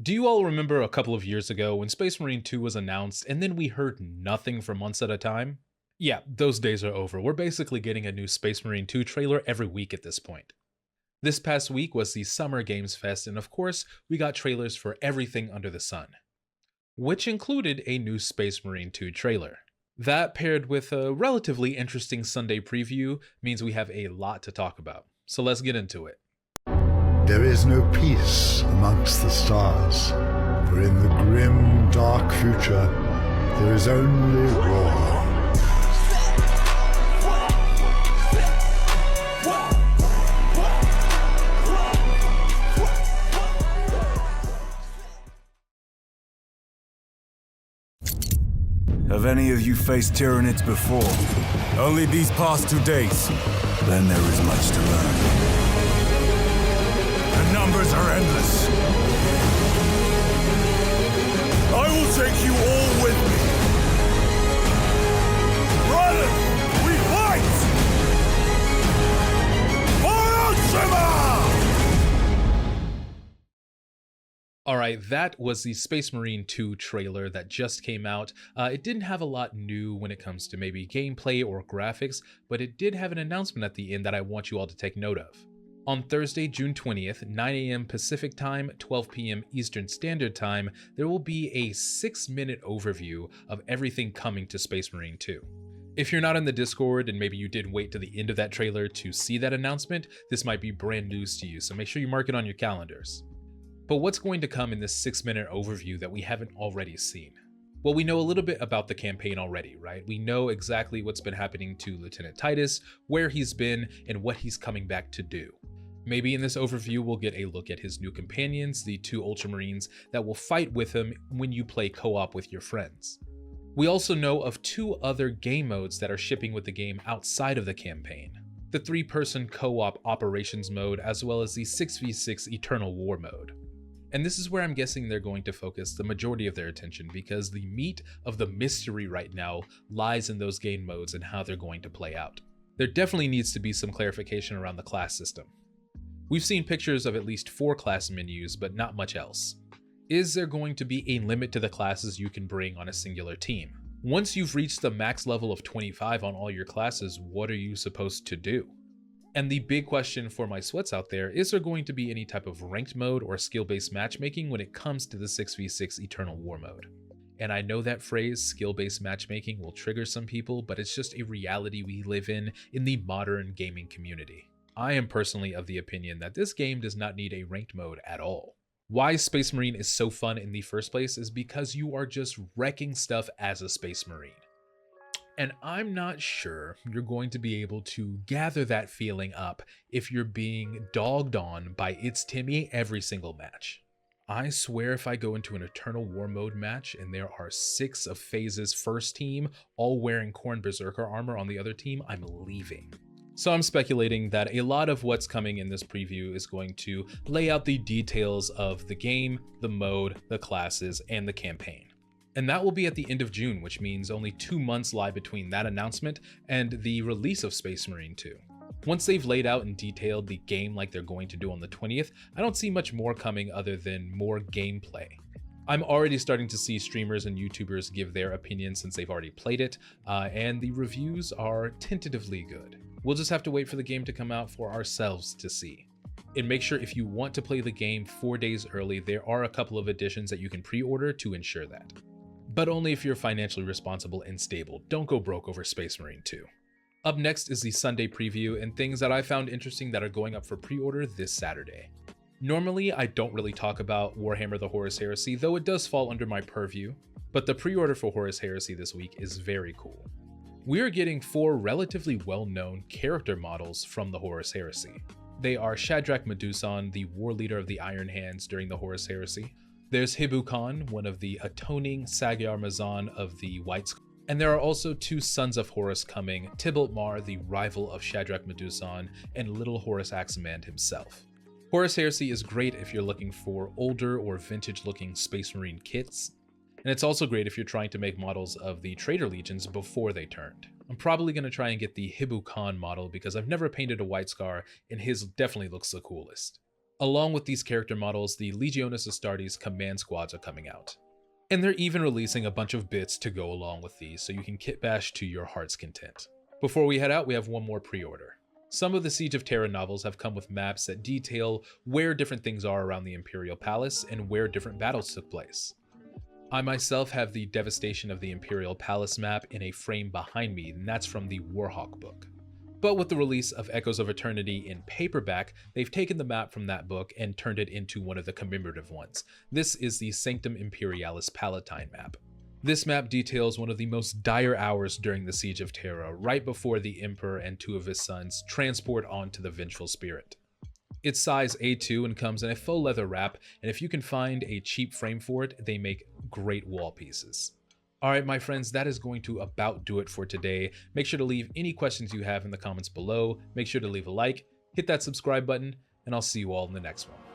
Do you all remember a couple of years ago when Space Marine 2 was announced and then we heard nothing for months at a time? Yeah, those days are over. We're basically getting a new Space Marine 2 trailer every week at this point. This past week was the Summer Games Fest, and of course, we got trailers for everything under the sun, which included a new Space Marine 2 trailer. That, paired with a relatively interesting Sunday preview, means we have a lot to talk about. So let's get into it. There is no peace amongst the stars, for in the grim, dark future, there is only war. Have any of you faced Tyranids before? Only these past 2 days. Then there is much to learn. The numbers are endless. I will take you all with me. Brothers, we fight! For Ultima! Alright, that was the Space Marine 2 trailer that just came out. It didn't have a lot new when it comes to maybe gameplay or graphics, but it did have an announcement at the end that I want you all to take note of. On Thursday, June 20th, 9 a.m. Pacific Time, 12 p.m. Eastern Standard Time, there will be a 6-minute overview of everything coming to Space Marine 2. If you're not in the Discord and maybe you did wait to the end of that trailer to see that announcement, this might be brand news to you, so make sure you mark it on your calendars. But what's going to come in this 6-minute overview that we haven't already seen? Well, we know a little bit about the campaign already, right? We know exactly what's been happening to Lieutenant Titus, where he's been, and what he's coming back to do. Maybe in this overview, we'll get a look at his new companions, the 2 Ultramarines that will fight with him when you play co-op with your friends. We also know of 2 other game modes that are shipping with the game outside of the campaign. The 3-person co-op operations mode, as well as the 6v6 Eternal War mode. And this is where I'm guessing they're going to focus the majority of their attention, because the meat of the mystery right now lies in those game modes and how they're going to play out. There definitely needs to be some clarification around the class system. We've seen pictures of at least 4 class menus, but not much else. Is there going to be a limit to the classes you can bring on a singular team? Once you've reached the max level of 25 on all your classes, what are you supposed to do? And the big question for my sweats out there, is there going to be any type of ranked mode or skill-based matchmaking when it comes to the 6v6 Eternal War mode? And I know that phrase, skill-based matchmaking, will trigger some people, but it's just a reality we live in the modern gaming community. I am personally of the opinion that this game does not need a ranked mode at all. Why Space Marine is so fun in the first place is because you are just wrecking stuff as a Space Marine. And I'm not sure you're going to be able to gather that feeling up if you're being dogged on by It's Timmy every single match. I swear if I go into an Eternal War mode match and there are 6 of FaZe's first team all wearing Khorne Berserker armor on the other team, I'm leaving. So I'm speculating that a lot of what's coming in this preview is going to lay out the details of the game, the mode, the classes, and the campaign. And that will be at the end of June, which means only 2 months lie between that announcement and the release of Space Marine 2. Once they've laid out and detailed the game like they're going to do on the 20th, I don't see much more coming other than more gameplay. I'm already starting to see streamers and YouTubers give their opinions since they've already played it, and the reviews are tentatively good. We'll just have to wait for the game to come out for ourselves to see. And make sure if you want to play the game 4 days early, there are a couple of editions that you can pre-order to ensure that. But only if you're financially responsible and stable. Don't go broke over Space Marine 2. Up next is the Sunday preview and things that I found interesting that are going up for pre-order this Saturday. Normally, I don't really talk about Warhammer the Horus Heresy, though it does fall under my purview, but the pre-order for Horus Heresy this week is very cool. We are getting 4 relatively well-known character models from the Horus Heresy. They are Shadrach Medusan, the war leader of the Iron Hands during the Horus Heresy. There's Hibu Khan, one of the atoning Magyar Mazan of the White Skull. And there are also 2 sons of Horus coming, Tybalt Mar, the rival of Shadrach Medusan, and little Horus Aximand himself. Horus Heresy is great if you're looking for older or vintage-looking Space Marine kits, and it's also great if you're trying to make models of the Traitor Legions before they turned. I'm probably going to try and get the Hibu Khan model because I've never painted a White Scar, and his definitely looks the coolest. Along with these character models, the Legiones Astartes command squads are coming out. And they're even releasing a bunch of bits to go along with these, so you can kit bash to your heart's content. Before we head out, we have one more pre-order. Some of the Siege of Terra novels have come with maps that detail where different things are around the Imperial Palace and where different battles took place. I myself have the Devastation of the Imperial Palace map in a frame behind me, and that's from the Warhawk book. But with the release of Echoes of Eternity in paperback, they've taken the map from that book and turned it into one of the commemorative ones. This is the Sanctum Imperialis Palatine map. This map details one of the most dire hours during the Siege of Terra, right before the Emperor and two of his sons transport onto the Vengeful Spirit. It's size A2 and comes in a faux leather wrap, and if you can find a cheap frame for it, they make great wall pieces. Alright my friends, that is going to about do it for today. Make sure to leave any questions you have in the comments below, make sure to leave a like, hit that subscribe button, and I'll see you all in the next one.